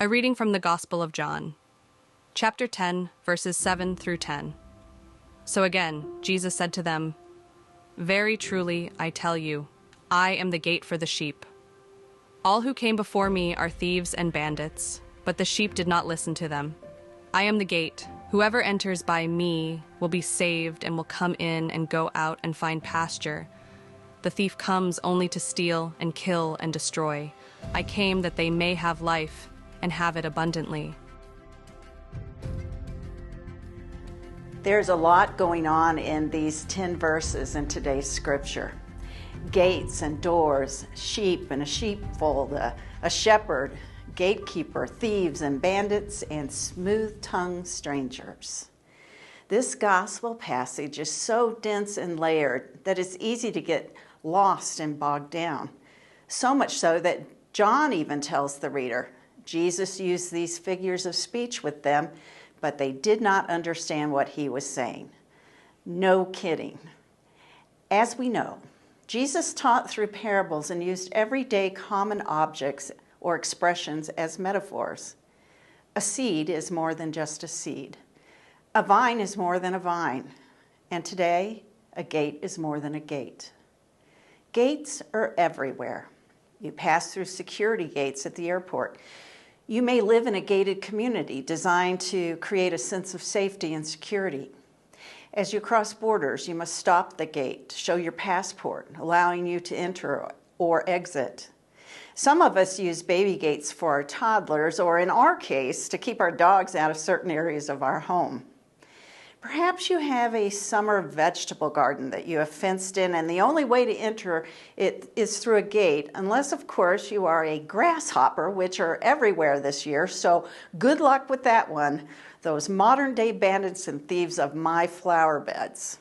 A reading from the Gospel of John, chapter 10, verses 7 through 10. So again, Jesus said to them, "Very truly, I tell you, I am the gate for the sheep. All who came before me are thieves and bandits, but the sheep did not listen to them. I am the gate. Whoever enters by me will be saved and will come in and go out and find pasture. The thief comes only to steal and kill and destroy. I came that they may have life and have it abundantly." There's a lot going on in these 10 verses in today's scripture. Gates and doors, sheep and a sheepfold, a shepherd, gatekeeper, thieves and bandits, and smooth-tongued strangers. This gospel passage is so dense and layered that it's easy to get lost and bogged down. So much so that John even tells the reader, Jesus used these figures of speech with them, but they did not understand what he was saying. No kidding. As we know, Jesus taught through parables and used everyday common objects or expressions as metaphors. A seed is more than just a seed. A vine is more than a vine. And today, a gate is more than a gate. Gates are everywhere. You pass through security gates at the airport. You may live in a gated community designed to create a sense of safety and security. As you cross borders, you must stop the gate to show your passport, allowing you to enter or exit. Some of us use baby gates for our toddlers, or in our case, to keep our dogs out of certain areas of our home. Perhaps you have a summer vegetable garden that you have fenced in, and the only way to enter it is through a gate, unless, of course, you are a grasshopper, which are everywhere this year, so good luck with that one, those modern-day bandits and thieves of my flower beds.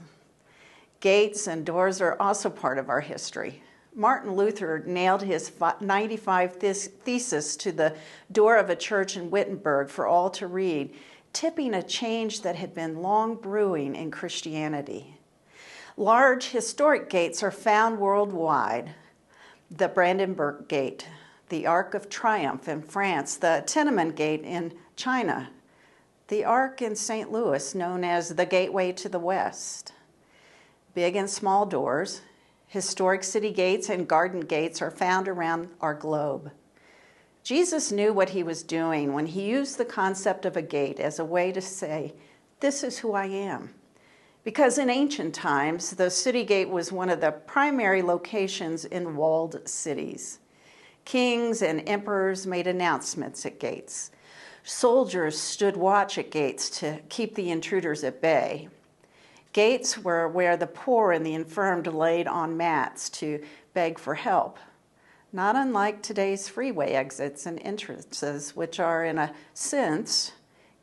Gates and doors are also part of our history. Martin Luther nailed his 95 thesis to the door of a church in Wittenberg for all to read, tipping a change that had been long brewing in Christianity. Large historic gates are found worldwide. The Brandenburg Gate, the Arc of Triumph in France, the Tiananmen Gate in China, the Arc in St. Louis, known as the Gateway to the West. Big and small doors, historic city gates and garden gates are found around our globe. Jesus knew what he was doing when he used the concept of a gate as a way to say, "This is who I am." Because in ancient times, the city gate was one of the primary locations in walled cities. Kings and emperors made announcements at gates. Soldiers stood watch at gates to keep the intruders at bay. Gates were where the poor and the infirm laid on mats to beg for help. Not unlike today's freeway exits and entrances, which are, in a sense,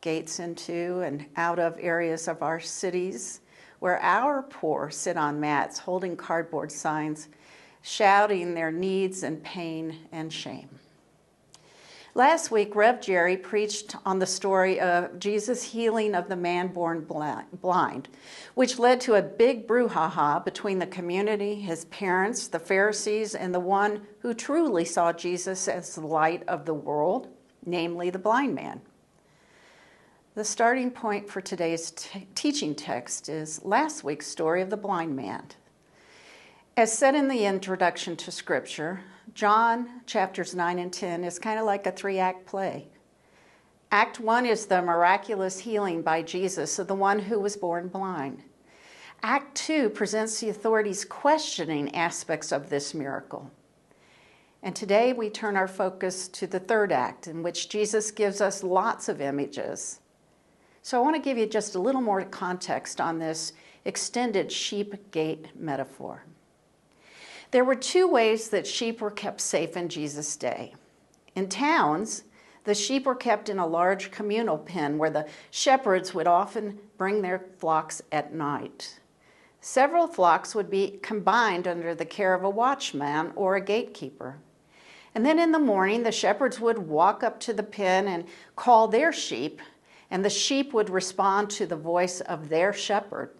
gates into and out of areas of our cities where our poor sit on mats holding cardboard signs, shouting their needs and pain and shame. Last week, Rev Jerry preached on the story of Jesus' healing of the man born blind, which led to a big brouhaha between the community, his parents, the Pharisees, and the one who truly saw Jesus as the light of the world, namely the blind man. The starting point for today's teaching text is last week's story of the blind man. As said in the introduction to Scripture, John chapters 9 and 10 is kind of like a 3-act play. Act 1 is the miraculous healing by Jesus of the one who was born blind. Act 2 presents the authorities questioning aspects of this miracle. And today we turn our focus to the 3rd act, in which Jesus gives us lots of images. So I want to give you just a little more context on this extended sheep gate metaphor. There were 2 ways that sheep were kept safe in Jesus' day. In towns, the sheep were kept in a large communal pen where the shepherds would often bring their flocks at night. Several flocks would be combined under the care of a watchman or a gatekeeper. And then in the morning, the shepherds would walk up to the pen and call their sheep, and the sheep would respond to the voice of their shepherd.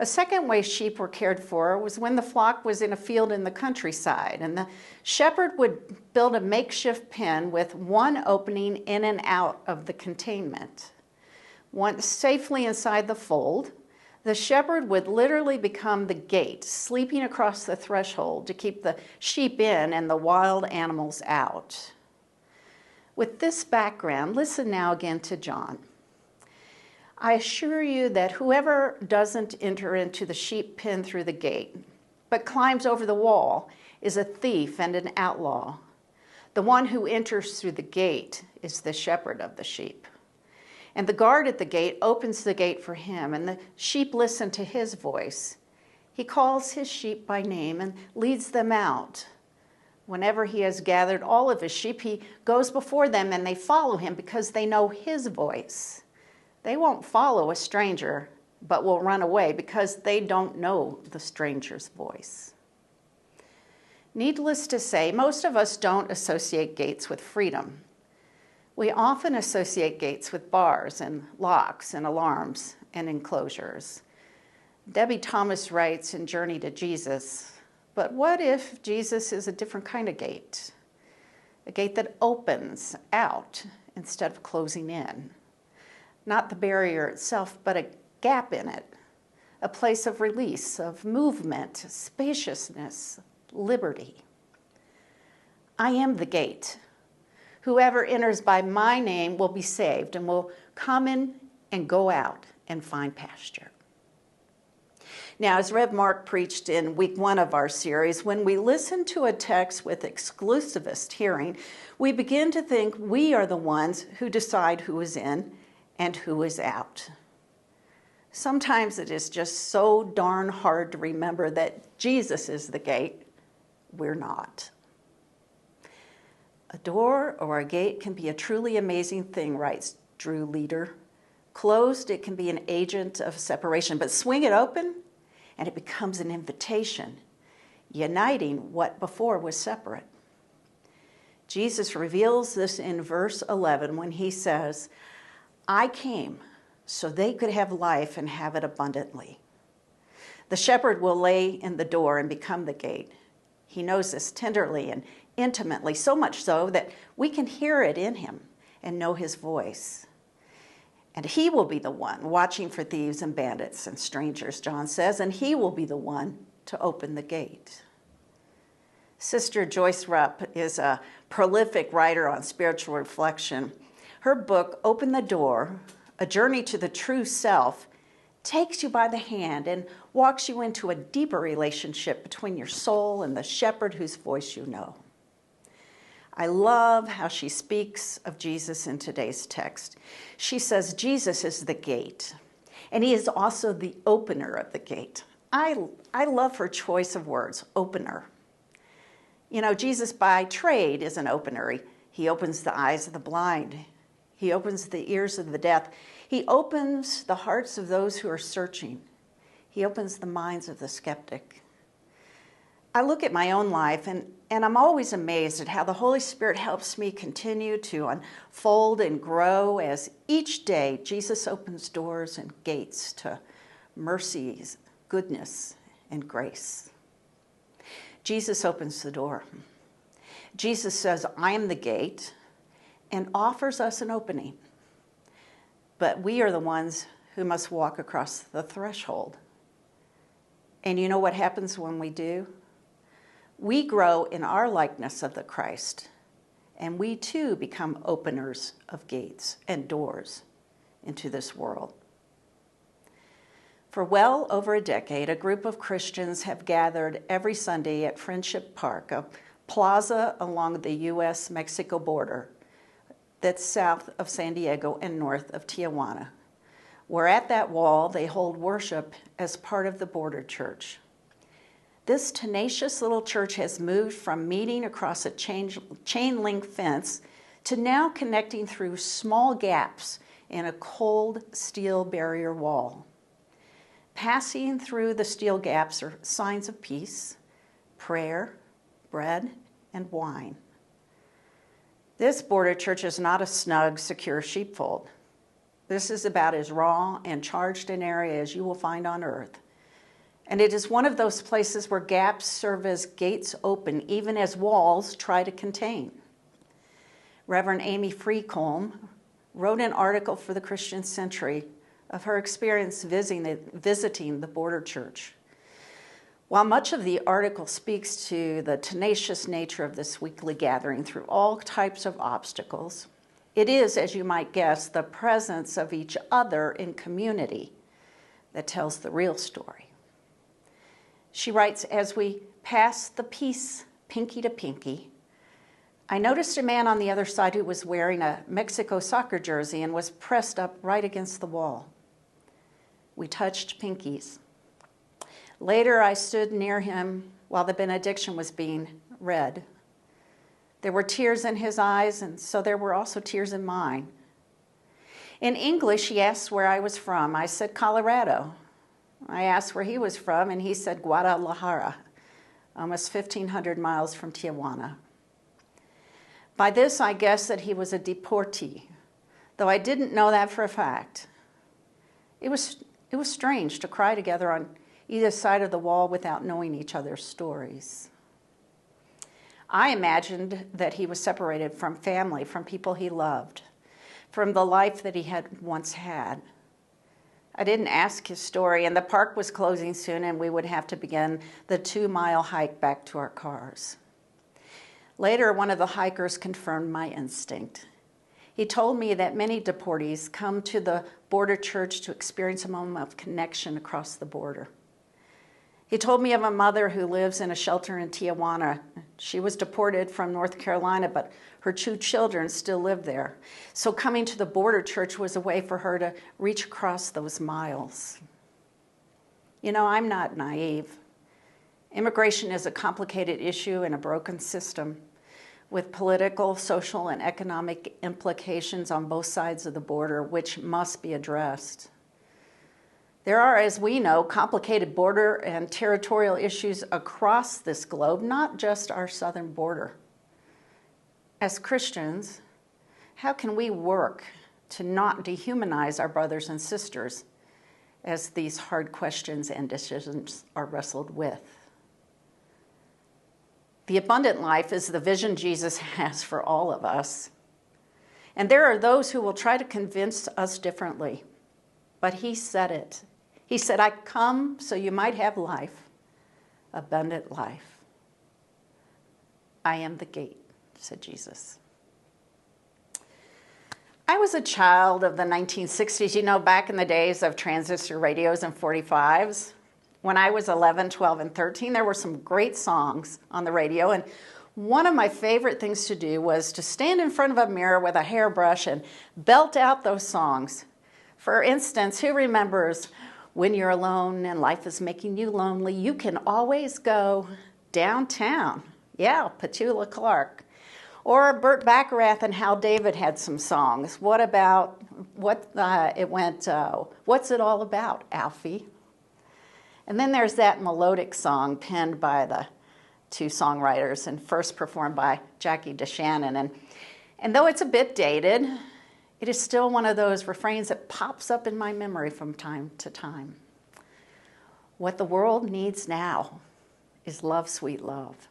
A second way sheep were cared for was when the flock was in a field in the countryside, and the shepherd would build a makeshift pen with one opening in and out of the containment. Once safely inside the fold, the shepherd would literally become the gate, sleeping across the threshold to keep the sheep in and the wild animals out. With this background, listen now again to John. I assure you that whoever doesn't enter into the sheep pen through the gate, but climbs over the wall, is a thief and an outlaw. The one who enters through the gate is the shepherd of the sheep. And the guard at the gate opens the gate for him, and the sheep listen to his voice. He calls his sheep by name and leads them out. Whenever he has gathered all of his sheep, he goes before them, and they follow him because they know his voice. They won't follow a stranger, but will run away because they don't know the stranger's voice. Needless to say, most of us don't associate gates with freedom. We often associate gates with bars and locks and alarms and enclosures. Debbie Thomas writes in Journey to Jesus, but what if Jesus is a different kind of gate? A gate that opens out instead of closing in. Not the barrier itself, but a gap in it, a place of release, of movement, spaciousness, liberty. I am the gate. Whoever enters by my name will be saved and will come in and go out and find pasture. Now, as Rev Mark preached in week 1 of our series, when we listen to a text with exclusivist hearing, we begin to think we are the ones who decide who is in and who is out. Sometimes it is just so darn hard to remember that Jesus is the gate. We're not. A door or a gate can be a truly amazing thing, writes Drew Leader. Closed, it can be an agent of separation, but swing it open and it becomes an invitation, uniting what before was separate. Jesus reveals this in verse 11 when he says, I came so they could have life and have it abundantly. The shepherd will lay in the door and become the gate. He knows this tenderly and intimately, so much so that we can hear it in him and know his voice. And he will be the one watching for thieves and bandits and strangers, John says, and he will be the one to open the gate. Sister Joyce Rupp is a prolific writer on spiritual reflection. Her book, Open the Door, A Journey to the True Self, takes you by the hand and walks you into a deeper relationship between your soul and the shepherd whose voice you know. I love how she speaks of Jesus in today's text. She says Jesus is the gate, and he is also the opener of the gate. I love her choice of words, opener. You know, Jesus by trade is an opener. He opens the eyes of the blind. He opens the ears of the deaf. He opens the hearts of those who are searching. He opens the minds of the skeptic. I look at my own life, and I'm always amazed at how the Holy Spirit helps me continue to unfold and grow as each day Jesus opens doors and gates to mercies, goodness, and grace. Jesus opens the door. Jesus says, I am the gate, and offers us an opening. But we are the ones who must walk across the threshold. And you know what happens when we do? We grow in our likeness of the Christ, and we too become openers of gates and doors into this world. For well over a decade, a group of Christians have gathered every Sunday at Friendship Park, a plaza along the U.S.-Mexico border that's south of San Diego and north of Tijuana, where at that wall they hold worship as part of the border church. This tenacious little church has moved from meeting across a chain link fence to now connecting through small gaps in a cold steel barrier wall. Passing through the steel gaps are signs of peace, prayer, bread, and wine. This border church is not a snug, secure sheepfold. This is about as raw and charged an area as you will find on earth, And it is one of those places where gaps serve as gates open, even as walls try to contain. Reverend Amy Freecolm wrote an article for the Christian Century of her experience visiting the border church. While much of the article speaks to the tenacious nature of this weekly gathering through all types of obstacles, it is, as you might guess, the presence of each other in community that tells the real story. She writes, as we passed the peace pinky to pinky, I noticed a man on the other side who was wearing a Mexico soccer jersey and was pressed up right against the wall. We touched pinkies. Later, I stood near him while the benediction was being read. There were tears in his eyes, and so there were also tears in mine. In English, he asked where I was from. I said, Colorado. I asked where he was from, and he said, Guadalajara, almost 1,500 miles from Tijuana. By this, I guessed that he was a deportee, though I didn't know that for a fact. It was strange to cry together on either side of the wall without knowing each other's stories. I imagined that he was separated from family, from people he loved, from the life that he had once had. I didn't ask his story, and the park was closing soon, and we would have to begin the 2-mile hike back to our cars. Later, one of the hikers confirmed my instinct. He told me that many deportees come to the border church to experience a moment of connection across the border. He told me of a mother who lives in a shelter in Tijuana. She was deported from North Carolina, but her 2 children still live there. So coming to the border church was a way for her to reach across those miles. You know, I'm not naive. Immigration is a complicated issue in a broken system with political, social, and economic implications on both sides of the border, which must be addressed. There are, as we know, complicated border and territorial issues across this globe, not just our southern border. As Christians, how can we work to not dehumanize our brothers and sisters as these hard questions and decisions are wrestled with? The abundant life is the vision Jesus has for all of us. And there are those who will try to convince us differently. But he said it. He said, I come so you might have life, abundant life. I am the gate, said Jesus. I was a child of the 1960s, you know, back in the days of transistor radios and 45s. When I was 11, 12, and 13, there were some great songs on the radio, and one of my favorite things to do was to stand in front of a mirror with a hairbrush and belt out those songs. For instance, who remembers, when you're alone and life is making you lonely, you can always go downtown. Yeah, Petula Clark. Or Burt Bacharach and Hal David had some songs. What's it all about, Alfie? And then there's that melodic song penned by the 2 songwriters and first performed by Jackie DeShannon. And though it's a bit dated, it is still one of those refrains that pops up in my memory from time to time. What the world needs now is love, sweet love.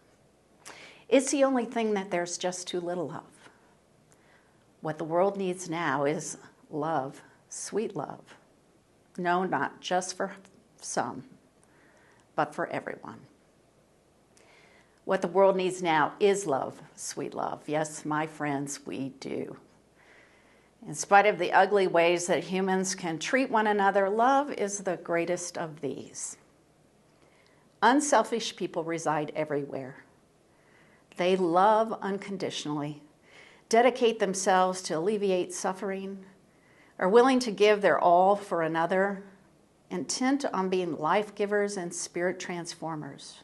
It's the only thing that there's just too little of. What the world needs now is love, sweet love. No, not just for some, but for everyone. What the world needs now is love, sweet love. Yes, my friends, we do. In spite of the ugly ways that humans can treat one another, love is the greatest of these. Unselfish people reside everywhere. They love unconditionally, dedicate themselves to alleviate suffering, are willing to give their all for another, intent on being life givers and spirit transformers.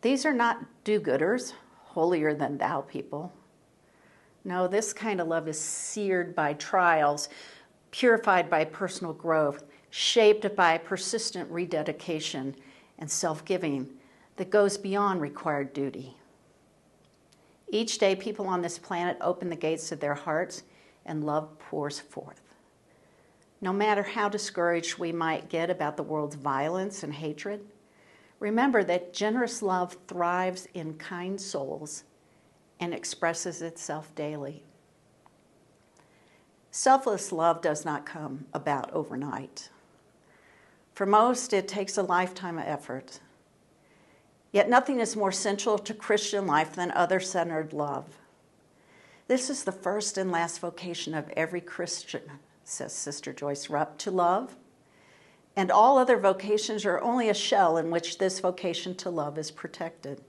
These are not do-gooders, holier than thou people. No, this kind of love is seared by trials, purified by personal growth, shaped by persistent rededication and self-giving that goes beyond required duty. Each day, people on this planet open the gates of their hearts and love pours forth. No matter how discouraged we might get about the world's violence and hatred, remember that generous love thrives in kind souls and expresses itself daily. Selfless love does not come about overnight. For most, it takes a lifetime of effort. Yet nothing is more central to Christian life than other-centered love. This is the first and last vocation of every Christian, says Sister Joyce Rupp, to love. And all other vocations are only a shell in which this vocation to love is protected.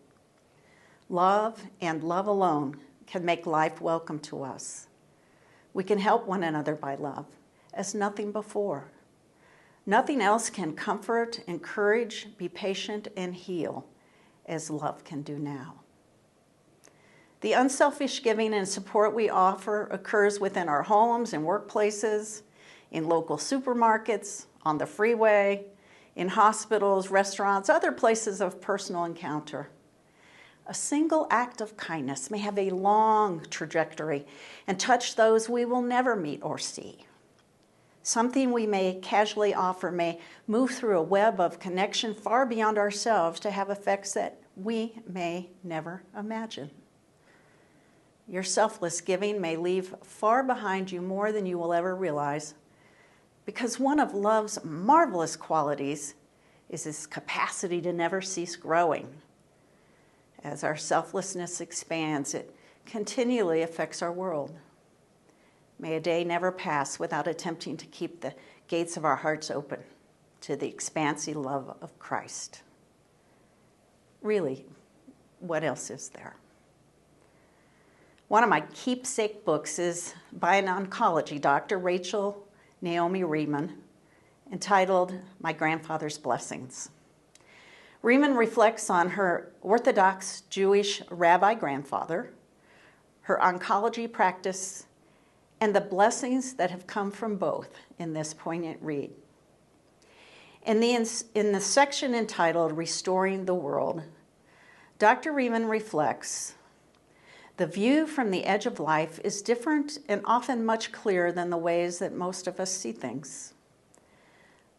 Love and love alone can make life welcome to us. We can help one another by love, as nothing before. Nothing else can comfort, encourage, be patient, and heal as love can do now. The unselfish giving and support we offer occurs within our homes and workplaces, in local supermarkets, on the freeway, in hospitals, restaurants, other places of personal encounter. A single act of kindness may have a long trajectory and touch those we will never meet or see. Something we may casually offer may move through a web of connection far beyond ourselves to have effects that we may never imagine. Your selfless giving may leave far behind you more than you will ever realize, because one of love's marvelous qualities is its capacity to never cease growing. As our selflessness expands, it continually affects our world. May a day never pass without attempting to keep the gates of our hearts open to the expansive love of Christ. Really, what else is there? One of my keepsake books is by an oncology doctor, Rachel Naomi Riemann, entitled My Grandfather's Blessings. Riemann reflects on her Orthodox Jewish rabbi grandfather, her oncology practice, and the blessings that have come from both in this poignant read. In the section entitled Restoring the World, Dr. Riemann reflects, the view from the edge of life is different and often much clearer than the ways that most of us see things.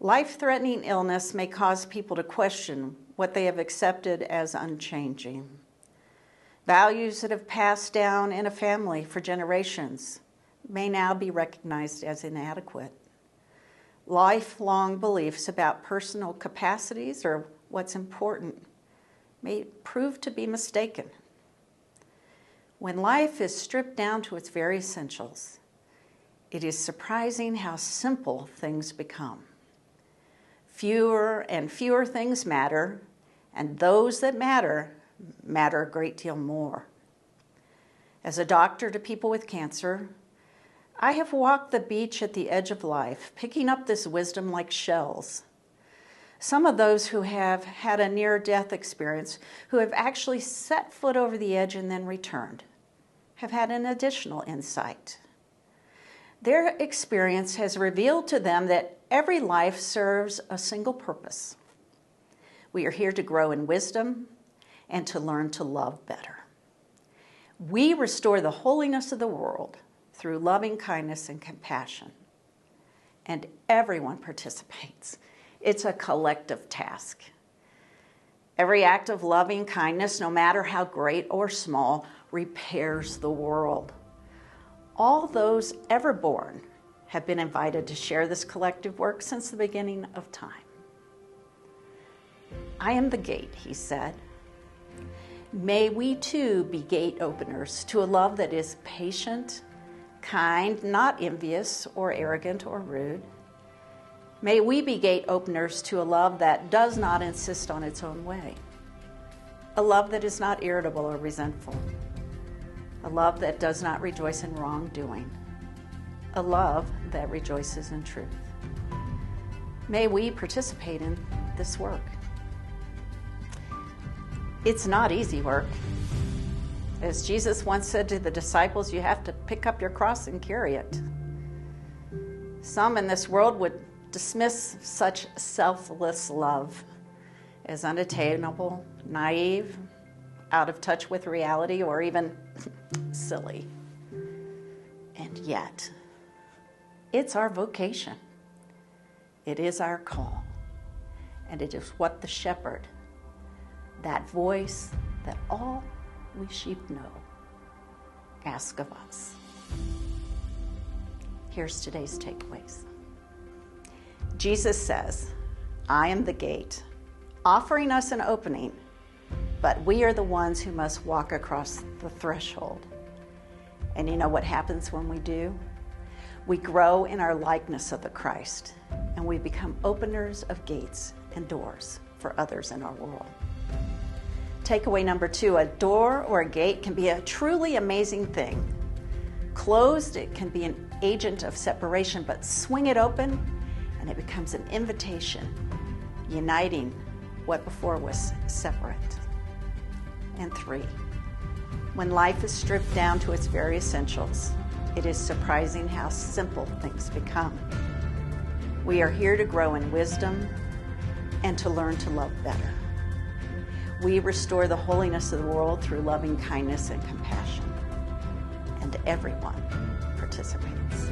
Life-threatening illness may cause people to question what they have accepted as unchanging. Values that have passed down in a family for generations may now be recognized as inadequate. Lifelong beliefs about personal capacities or what's important may prove to be mistaken. When life is stripped down to its very essentials, it is surprising how simple things become. Fewer and fewer things matter, and those that matter a great deal more. As a doctor to people with cancer, I have walked the beach at the edge of life, picking up this wisdom like shells. Some of those who have had a near-death experience, who have actually set foot over the edge and then returned, have had an additional insight. Their experience has revealed to them that every life serves a single purpose. We are here to grow in wisdom and to learn to love better. We restore the holiness of the world through loving kindness and compassion. And everyone participates. It's a collective task. Every act of loving kindness, no matter how great or small, repairs the world. All those ever born have been invited to share this collective work since the beginning of time. I am the gate, he said. May we too be gate openers to a love that is patient, kind, not envious or arrogant or rude. May we be gate openers to a love that does not insist on its own way. A love that is not irritable or resentful. A love that does not rejoice in wrongdoing. A love that rejoices in truth. May we participate in this work. It's not easy work. As Jesus once said to the disciples, you have to pick up your cross and carry it. Some in this world would dismiss such selfless love as unattainable, naive, out of touch with reality, or even silly. And yet, it's our vocation. It is our call, and it is what the shepherd, that voice that all we sheep know, asks of us. Here's today's takeaways. Jesus says, I am the gate, offering us an opening, but we are the ones who must walk across the threshold. And you know what happens when we do? We grow in our likeness of the Christ, and we become openers of gates and doors for others in our world. Takeaway number 2, a door or a gate can be a truly amazing thing. Closed, it can be an agent of separation, but swing it open, and it becomes an invitation, uniting what before was separate. And 3, when life is stripped down to its very essentials, it is surprising how simple things become. We are here to grow in wisdom and to learn to love better. We restore the holiness of the world through loving kindness and compassion, and everyone participates.